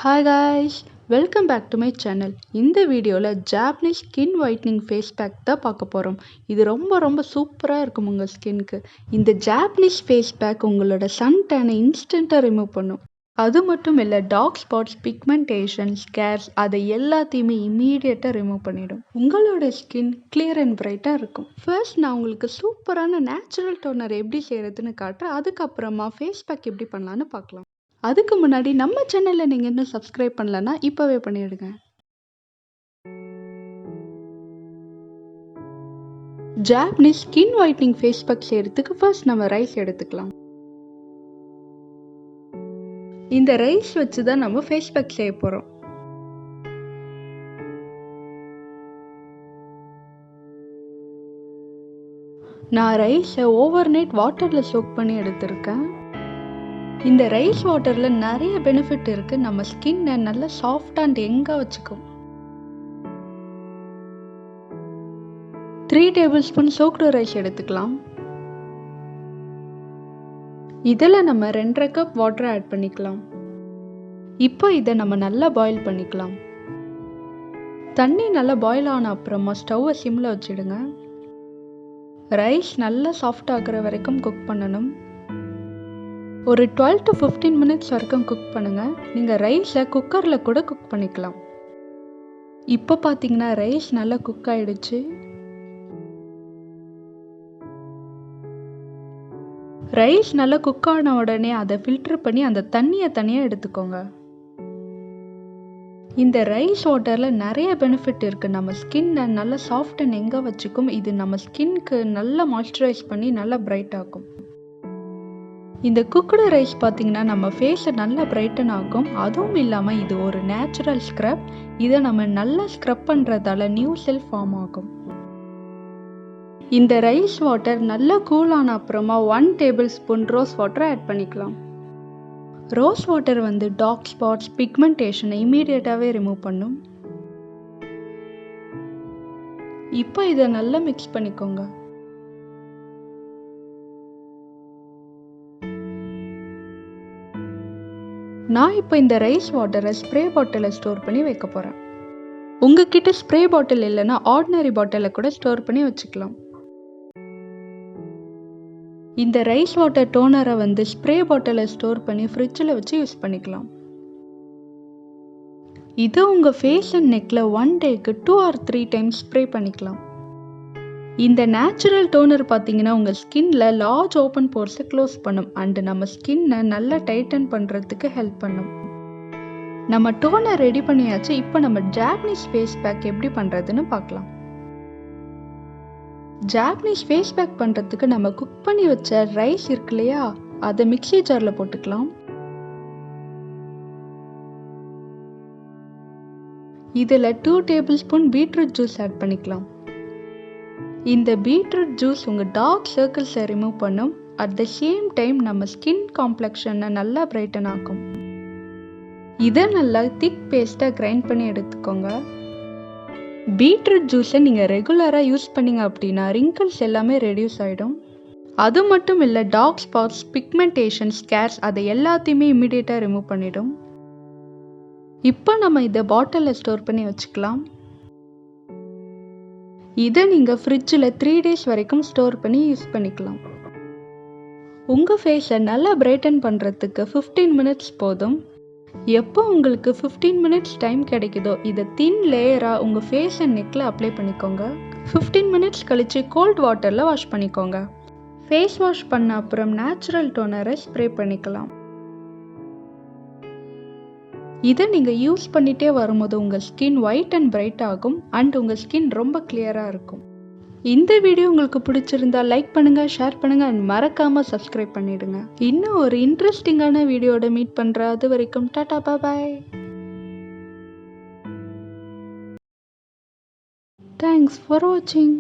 Hi guys, welcome back to my channel. இந்த வீடியோல Japanese skin whitening face pack தான் பார்க்க போறோம். இது ரொம்ப சூப்பரா இருக்கும் உங்க ஸ்கின்க்கு. இந்த ஜாப்பனீஸ் ஃபேஸ் பேக் உங்களோட சன் டேனை இன்ஸ்டன்ட்டா ரிமூவ் பண்ணும். அது மட்டும் இல்ல, டார்க் ஸ்பாட்ஸ், பிக்மெண்டேஷன், ஸ்கேர்ஸ் அதை எல்லாத்தையுமே இமீடியட்டா ரிமூவ் பண்ணிடும். உங்களோட ஸ்கின் கிளியர் அண்ட் பிரைட்டா இருக்கும். ஃபர்ஸ்ட் நான் உங்களுக்கு சூப்பரான நேச்சுரல் டோனர் எப்படி செய்யறதுன்னு காட்டுறேன். அதுக்கப்புறமா ஃபேஸ் பேக் எப்படி பண்ணலான்னு பார்க்கலாம். அதுக்கு முன்னாடி நம்ம சேனல்ல நீங்க இன்னும் சப்ஸ்கிரைப் பண்ணலன்னா இப்பவே பண்ணிடுங்க. Japanese skin whitening face pack செய்யறதுக்கு ஃபர்ஸ்ட் நம்ம ரைஸ் எடுத்துக்கலாம். இந்த ரைஸ் வச்சு தான் நம்ம ஃபேஸ் பேக் செய்ய போறோம். நான் ரைஸை ஓவர் நைட் வாட்டர்ல சோக் பண்ணி எடுத்திருக்கேன். இந்த ரைஸ் வாட்டர்ல நிறைய பெனிஃபிட் இருக்கு. நம்ம ஸ்கின்னை நல்லா சாஃப்ட் அண்ட் யங்கா வச்சுக்கும். 3 டேபிள்ஸ்பூன் சோக்டு ரைஸ் எடுத்துக்கலாம். இதில் நம்ம 2.5 கப் வாட்டர் ஆட் பண்ணிக்கலாம். இப்போ இதை நம்ம நல்லா பாயில் பண்ணிக்கலாம். தண்ணி நல்லா பாயில் ஆன அப்புறமா ஸ்டவ்வை சிம்ல வச்சிடுங்க. ரைஸ் நல்லா சாஃப்ட் ஆகுற வரைக்கும் குக் பண்ணணும். ஒரு 12 to 15 மினிட்ஸ் வரைக்கும் குக் பண்ணுங்க. நீங்க ரைஸை குக்கர்ல கூட குக் பண்ணிக்கலாம். இப்போ பாத்தீங்கன்னா ரைஸ் நல்லா குக் ஆயிடுச்சு. ரைஸ் நல்லா குக் ஆன உடனே அதை ஃபில்டர் பண்ணி அந்த தண்ணியை தனியா எடுத்துக்கோங்க. இந்த ரைஸ் வாட்டர்ல நிறைய பெனிஃபிட் இருக்கு. நம்ம ஸ்கின்னை நல்லா சாஃப்ட் அண்ட் யங்கா வச்சுக்கும். இது நம்ம ஸ்கின்க்கு நல்லா மாய்ஸ்சரைஸ் பண்ணி நல்லா பிரைட் ஆக்கும். இந்த குக்டு ரைஸ் பார்த்தீங்கன்னா நம்ம ஃபேஸை நல்லா பிரைட்டன் ஆகும். அதுவும் இல்லாமல் இது ஒரு நேச்சுரல் ஸ்க்ரப். இதை நம்ம நல்லா ஸ்க்ரப் பண்ணுறதால நியூ செல் ஃபார்ம் ஆகும். இந்த ரைஸ் வாட்டர் நல்லா கூல் ஆன அப்புறமா 1 table spoon rose water add பண்ணிக்கலாம். ரோஸ் வாட்டர் டார்க் ஸ்பாட்ஸ், பிக்மெண்டேஷனை இமீடியட்டாகவே ரிமூவ் பண்ணும். இப்போ இதை நல்லா மிக்ஸ் பண்ணிக்கோங்க. நான் இப்போ இந்த ரைஸ் வாட்டரை ஸ்ப்ரே பாட்டிலில் ஸ்டோர் பண்ணி வைக்க போகிறேன். உங்ககிட்ட ஸ்ப்ரே பாட்டில் இல்லைன்னா ஆர்டினரி பாட்டிலில் கூட ஸ்டோர் பண்ணி வச்சுக்கலாம். இந்த ரைஸ் வாட்டர் டோனரை ஸ்ப்ரே பாட்டிலில் ஸ்டோர் பண்ணி ஃப்ரிட்ஜில் வச்சு யூஸ் பண்ணிக்கலாம். இது உங்கள் ஃபேஸ் அண்ட் நெக்கில் 1 டேக்கு 2 or 3 டைம்ஸ் ஸ்ப்ரே பண்ணிக்கலாம். இந்த நேச்சுரல் டோனர் பார்த்தீங்கன்னா உங்கள் ஸ்கின்ல லார்ஜ் ஓப்பன் போர்ஸை க்ளோஸ் பண்ணும் அண்ட் நம்ம ஸ்கின்னை நல்லா டைட்டன் பண்ணுறதுக்கு ஹெல்ப் பண்ணும். நம்ம டோனர் ரெடி பண்ணியாச்சு. இப்போ நம்ம ஜாப்பனீஸ் ஃபேஸ் பேக் எப்படி பண்ணுறதுன்னு பார்க்கலாம். ஜாப்பனீஸ் ஃபேஸ் பேக் பண்ணுறதுக்கு நம்ம குக் பண்ணி வச்ச ரைஸ் இருக்கு இல்லையா, அதை மிக்ஸி ஜாரில் போட்டுக்கலாம். இதில் 2 table spoon beetroot juice add பண்ணிக்கலாம். இந்த பீட்ரூட் ஜூஸ் உங்கள் டார்க் சர்க்கிள்ஸை ரிமூவ் பண்ணும். அட் த சேம் டைம் நம்ம ஸ்கின் காம்ப்ளெக்ஷனை நல்லா பிரைட்டன் ஆக்கும். இதை நல்லா திக் பேஸ்ட்டாக கிரைண்ட் பண்ணி எடுத்துக்கோங்க. பீட்ரூட் ஜூஸை நீங்கள் ரெகுலராக யூஸ் பண்ணிங்க அப்படின்னா ரிங்கிள்ஸ் எல்லாமே ரெடியூஸ் ஆகிடும். அது மட்டும் இல்லை, டார்க் ஸ்பாட்ஸ், பிக்மெண்டேஷன், ஸ்கேர்ஸ் அதை எல்லாத்தையுமே இமீடியட்டாக ரிமூவ் பண்ணிடும். இப்போ நம்ம இதை பாட்டிலில் ஸ்டோர் பண்ணி வச்சுக்கலாம். இதை நீங்கள் ஃப்ரிட்ஜில் 3 days வரைக்கும் ஸ்டோர் பண்ணி யூஸ் பண்ணிக்கலாம். உங்கள் ஃபேஸை நல்லா பிரைட்டன் பண்ணுறதுக்கு 15 மினிட்ஸ் போதும். எப்போ உங்களுக்கு 15 மினிட்ஸ் டைம் கிடைக்குதோ இதை தின் லேயராக உங்கள் ஃபேஸ் அண்ட் நெக்கில் அப்ளை பண்ணிக்கோங்க. 15 மினிட்ஸ் கழித்து கோல்ட் வாட்டரில் வாஷ் பண்ணிக்கோங்க. ஃபேஸ் வாஷ் பண்ண அப்புறம் நேச்சுரல் டோனரை ஸ்ப்ரே பண்ணிக்கலாம். இதை நீங்கள் யூஸ் பண்ணிட்டே வரும்போது உங்கள் ஸ்கின் ஒயிட் அண்ட் பிரைட் ஆகும் அண்ட் உங்கள் ஸ்கின் ரொம்ப கிளியராக இருக்கும். இந்த வீடியோ உங்களுக்கு பிடிச்சிருந்தா லைக் பண்ணுங்க, ஷேர் பண்ணுங்க அண்ட் மறக்காம சப்ஸ்கிரைப் பண்ணிடுங்க. இன்னும் ஒரு இன்ட்ரெஸ்டிங்கான வீடியோட மீட் பண்றேன். அது வரைக்கும் டாடா, பாய். தேங்க்ஸ் ஃபார் வாட்சிங்.